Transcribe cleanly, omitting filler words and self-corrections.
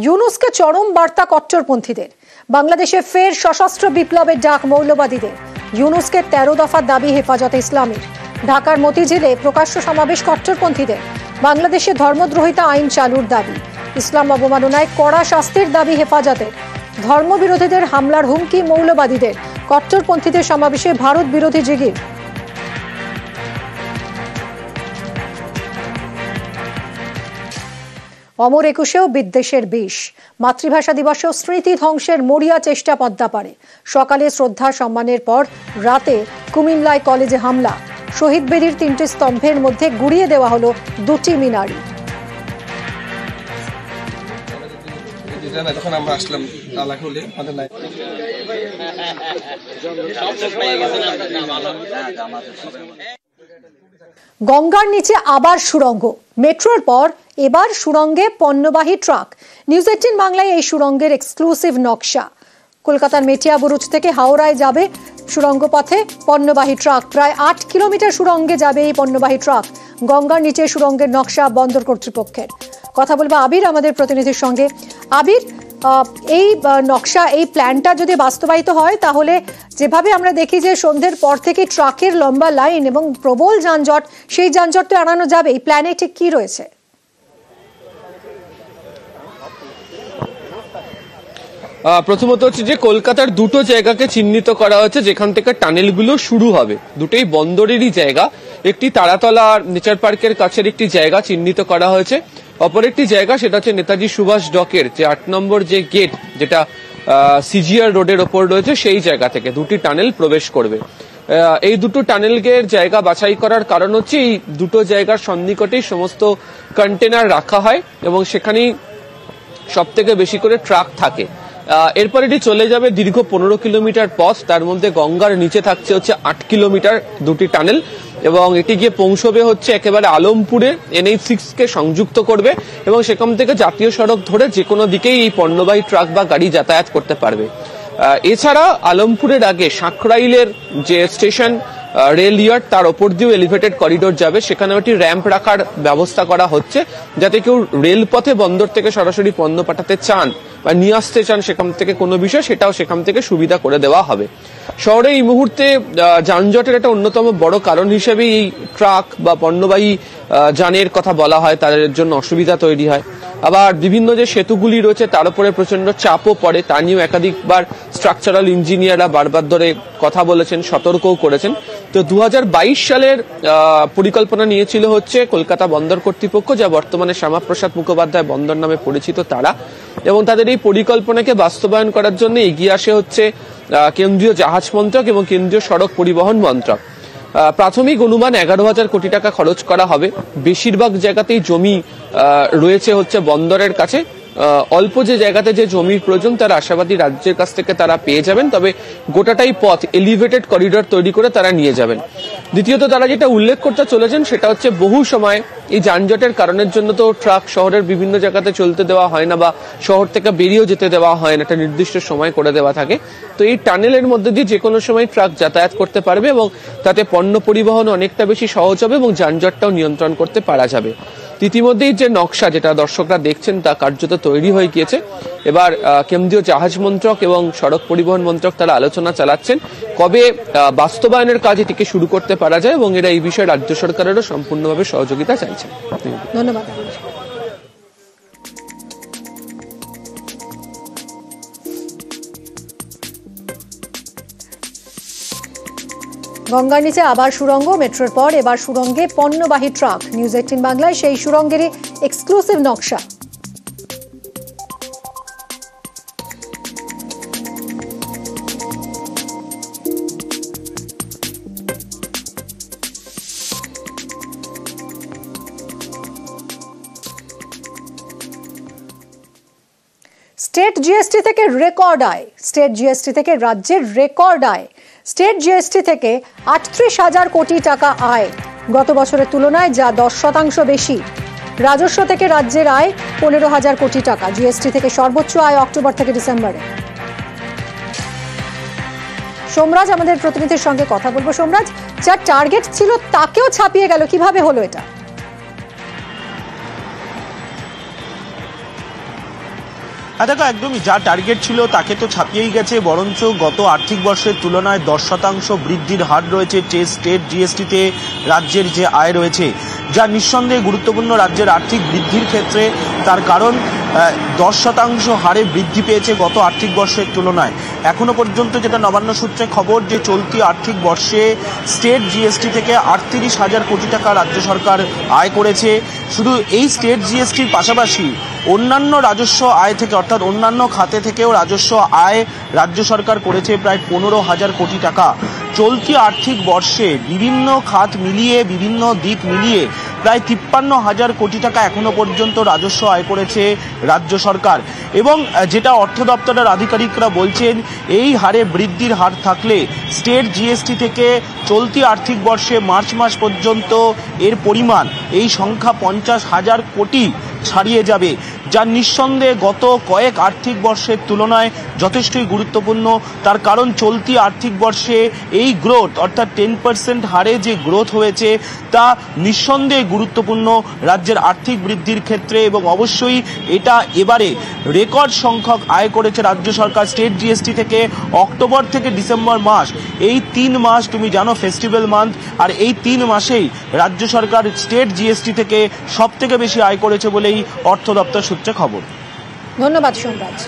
ইউনুসকে চরম বার্তা কট্টরপন্থীদের। বাংলাদেশে ফের সশস্ত্র বিপ্লবের ডাক মৌলবাদীদের। ইউনুসকে 13 দফা দাবি হেফাজতে ইসলামীর। ঢাকার মতিঝিলে প্রকাশ্য সমাবেশ কট্টরপন্থীদের। বাংলাদেশে ধর্মদ্রোহিতা আইন চালুর দাবি। ইসলাম অবমাননায় কড়া শাস্তির দাবি হেফাজতের। ধর্মবিরোধীদের হামলার হুমকি মৌলবাদীদের। কট্টরপন্থীদের সমাবেশে ভারত বিরোধী জিগির। অমর একুশেও বিদ্বেষের বিষ। মাতৃভাষা দিবসেও স্মৃতি ধ্বংসের মরিয়া চেষ্টা পদ্মাপাড়ে। সকালে শ্রদ্ধা সম্মানের পর রাতে কুমিল্লায় কলেজে হামলা। শহীদ বেদির 3টি স্তম্ভের মধ্যে গুড়িয়ে দেওয়া হলো 2টি মিনারি। গঙ্গার নিচে আবার সুড়ঙ্গ। মেট্রোর পর এবার সুড়ঙ্গে পণ্যবাহী ট্রাক। নিউজ 18 বাংলায় এই সুড়ঙ্গের এক্সক্লুসিভ নকশা। কলকাতার মেটিয়া বুরুজ থেকে হাওড়ায় যাবে সুড়ঙ্গ পথে পণ্যবাহী ট্রাক। প্রায় 8 কিলোমিটার সুড়ঙ্গে যাবে এই পণ্যবাহী ট্রাক। গঙ্গার নিচে সুড়ঙ্গের নকশা বন্দর কর্তৃপক্ষের। কথা বলবো আবির আমাদের প্রতিনিধির সঙ্গে। আবির, এই নকশা, এই প্ল্যানটা যদি বাস্তবায়িত হয় তাহলে যেভাবে আমরা দেখি যে সন্ধ্যের পর থেকে ট্রাকের লম্বা লাইন এবং প্রবল যানজট, সেই যানজট তো এড়ানো যাবে। এই প্ল্যানে ঠিক কি রয়েছে? প্রথমত হচ্ছে যে কলকাতার দুটো জায়গাকে চিহ্নিত করা হয়েছে যেখান থেকে টানেলগুলো শুরু হবে। দুটোই বন্দরেরই জায়গা। একটি তারাতলা নেচার পার্কের কাছের একটি জায়গা চিহ্নিত করা হয়েছে। অপর একটি জায়গা সেটা হচ্ছে নেতাজি সুভাষ ডকের যে 8 নম্বর যে গেট, যেটা সিজিআর রোডের ওপর রয়েছে, সেই জায়গা থেকে দুটি টানেল প্রবেশ করবে। এই দুটো টানেলের জায়গা বাছাই করার কারণ হচ্ছে এই দুটো জায়গার সন্নিকটেই সমস্ত কন্টেনার রাখা হয় এবং সেখানেই সব থেকে বেশি করে ট্রাক থাকে। এরপর এটি চলে যাবে দীর্ঘ 15 কিলোমিটার পথ। তার মধ্যে গঙ্গার নিচে থাকছে হচ্ছে 8 কিলোমিটার দুটি টানেল এবং এটি গিয়ে পৌঁছবে হচ্ছে একেবারে আলমপুরে। NH6 কে সংযুক্ত করবে এবং সেখান থেকে জাতীয় সড়ক ধরে যে কোনো দিকেই এই পণ্যবাহী ট্রাক বা গাড়ি যাতায়াত করতে পারবে। এছাড়া আলমপুরের আগে সাঁকরাইলের যে স্টেশন রেল ইয়ার্ড, তার ওপর দিয়েও এলিভেটেড করিডোর যাবে। সেখানে একটি র্যাম্প রাখার ব্যবস্থা করা হচ্ছে যাতে কেউ রেলপথে বন্দর থেকে সরাসরি পণ্য পাঠাতে চান বা নিয়ে আসতে চান সেখান থেকে কোনো বিষয়, সেটাও সেখান থেকে সুবিধা করে দেওয়া হবে। শহরে এই মুহূর্তে যানজটের একটা অন্যতম বড় কারণ হিসেবে এই ট্রাক বা পণ্যবাহী যানের কথা বলা হয়, তাদের জন্য অসুবিধা তৈরি হয়। আবার বিভিন্ন যে সেতুগুলি রয়েছে তার উপরে প্রচন্ড চাপও পড়ে, তা নিয়েও একাধিকবার স্ট্রাকচারাল ইঞ্জিনিয়াররা বারবার ধরে কথা বলেছেন, সতর্কও করেছেন। তো 2022 সালের পরিকল্পনা নিয়েছিল হচ্ছে কলকাতা বন্দর কর্তৃপক্ষ, যা বর্তমানে শ্যামাপ্রসাদ মুখোপাধ্যায় বন্দর নামে পরিচিত তারা, এবং তাদের এই পরিকল্পনাকে বাস্তবায়ন করার জন্য এগিয়ে আসে হচ্ছে কেন্দ্রীয় জাহাজ মন্ত্রক এবং কেন্দ্রীয় সড়ক পরিবহন মন্ত্রক। প্রাথমিক অনুমান 11,000 কোটি টাকা খরচ করা হবে। বেশিরভাগ জায়গাতেই জমি রয়েছে হচ্ছে বন্দরের কাছে। অল্প যে জায়গাতে যে জমির প্রয়োজন তারা আশাবাদী রাজ্যের কাছ থেকে তারা পেয়ে যাবেন, তবে গোটাটাই পথ এলিভেটেড করিডোর তৈরি করে তারা নিয়ে যাবেন। দ্বিতীয়ত তারা যেটা উল্লেখ করতে চলেছেন সেটা হচ্ছে বহু সময় এই যানজটের কারণের জন্য তো ট্রাক শহরের বিভিন্ন জায়গাতে চলতে দেওয়া হয় না বা শহর থেকে বেরিয়েও যেতে দেওয়া হয় না, একটা নির্দিষ্ট সময় করে দেওয়া থাকে। তো এই টানেলের মধ্যে দিয়ে যে কোনো সময় ট্রাক যাতায়াত করতে পারবে এবং তাতে পণ্য পরিবহন অনেকটা বেশি সহজ হবে এবং যানজটটাও নিয়ন্ত্রণ করতে পারা যাবে। ইতিমধ্যেই যে নকশা যেটা দর্শকরা দেখছেন তা কার্যত তৈরি হয়ে গিয়েছে। এবার কেন্দ্রীয় জাহাজ মন্ত্রক এবং সড়ক পরিবহন মন্ত্রক তারা আলোচনা চালাচ্ছেন কবে বাস্তবায়নের কাজ এটিকে শুরু করতে পারা যায় এবং এরা এই বিষয়ে রাজ্য সরকারেরও সম্পূর্ণভাবে সহযোগিতা চাইছেন। ধন্যবাদ। গঙ্গার নিচে আবার সুড়ঙ্গ। মেট্রোর পর এবার সুড়ঙ্গে পণ্যবাহী ট্রাক। নিউজ 18 বাংলায় সেই সুড়ঙ্গেরই এক্সক্লুসিভ নকশা। স্টেট জিএসটি থেকে রেকর্ড আয়। স্টেট জিএসটি থেকে রাজ্যের রেকর্ড আয়। স্টেট জিএসটি থেকে 38,000 কোটি টাকা আয় গত বছরের তুলনায়, যা 10% বেশি। রাজস্ব থেকে রাজ্যের আয় 15,000 কোটি টাকা। জিএসটি থেকে সর্বোচ্চ আয় অক্টোবর থেকে ডিসেম্বরে। সোমরাজ আমাদের প্রতিনিধির সঙ্গে কথা বলবো। সোমরাজ, যা টার্গেট ছিল তাকেও ছাপিয়ে গেল, কিভাবে হলো এটা? দেখো একদমই যা টার্গেট ছিল তাকে তো ছাপিয়েই গেছে, বরঞ্চ গত আর্থিক বর্ষের তুলনায় 10% বৃদ্ধির হার রয়েছে স্টেট জিএসটিতে রাজ্যের যে আয় রয়েছে, যা নিঃসন্দেহে গুরুত্বপূর্ণ রাজ্যের আর্থিক বৃদ্ধির ক্ষেত্রে। তার কারণ 10% হারে বৃদ্ধি পেয়েছে গত আর্থিক বর্ষের তুলনায়। এখনো পর্যন্ত যেটা নবান্ন সূত্রে খবর, যে চলতি আর্থিক বর্ষে স্টেট জিএসটি থেকে 38,000 কোটি টাকা রাজ্য সরকার আয় করেছে। শুধু এই স্টেট জিএসটির পাশাপাশি অন্যান্য রাজস্ব আয় থেকে, অর্থাৎ অন্যান্য খাতে থেকেও রাজস্ব আয় রাজ্য সরকার করেছে প্রায় 15,000 কোটি টাকা। চলতি আর্থিক বর্ষে বিভিন্ন খাত মিলিয়ে, বিভিন্ন দিক মিলিয়ে প্রায় 53,000 কোটি টাকা এখনো পর্যন্ত রাজস্ব আয় করেছে রাজ্য সরকার। এবং যেটা অর্থ দপ্তরের আধিকারিকরা বলছেন, এই হারে বৃদ্ধির হার থাকলে স্টেট জিএসটি থেকে চলতি আর্থিক বর্ষে মার্চ মাস পর্যন্ত এর পরিমাণ, এই সংখ্যা 50,000 কোটি ছাড়িয়ে যাবে, যা নিঃসন্দেহে গত কয়েক আর্থিক বর্ষের তুলনায় যথেষ্টই গুরুত্বপূর্ণ। তার কারণ চলতি আর্থিক বর্ষে এই গ্রোথ, অর্থাৎ 10% হারে যে গ্রোথ হয়েছে, তা নিঃসন্দেহে গুরুত্বপূর্ণ রাজ্যের আর্থিক বৃদ্ধির ক্ষেত্রে। এবং অবশ্যই এটা এবারে রেকর্ড সংখ্যক আয় করেছে রাজ্য সরকার স্টেট জিএসটি থেকে। অক্টোবর থেকে ডিসেম্বর মাস, এই 3 মাস তুমি জানো ফেস্টিভ্যাল মান্থ, আর এই 3 মাসেই রাজ্য সরকার স্টেট জিএসটি থেকে সব থেকে বেশি আয় করেছে বলেই অর্থ দপ্তর সূত্রে খবর। ধন্যবাদ সোমরাজ।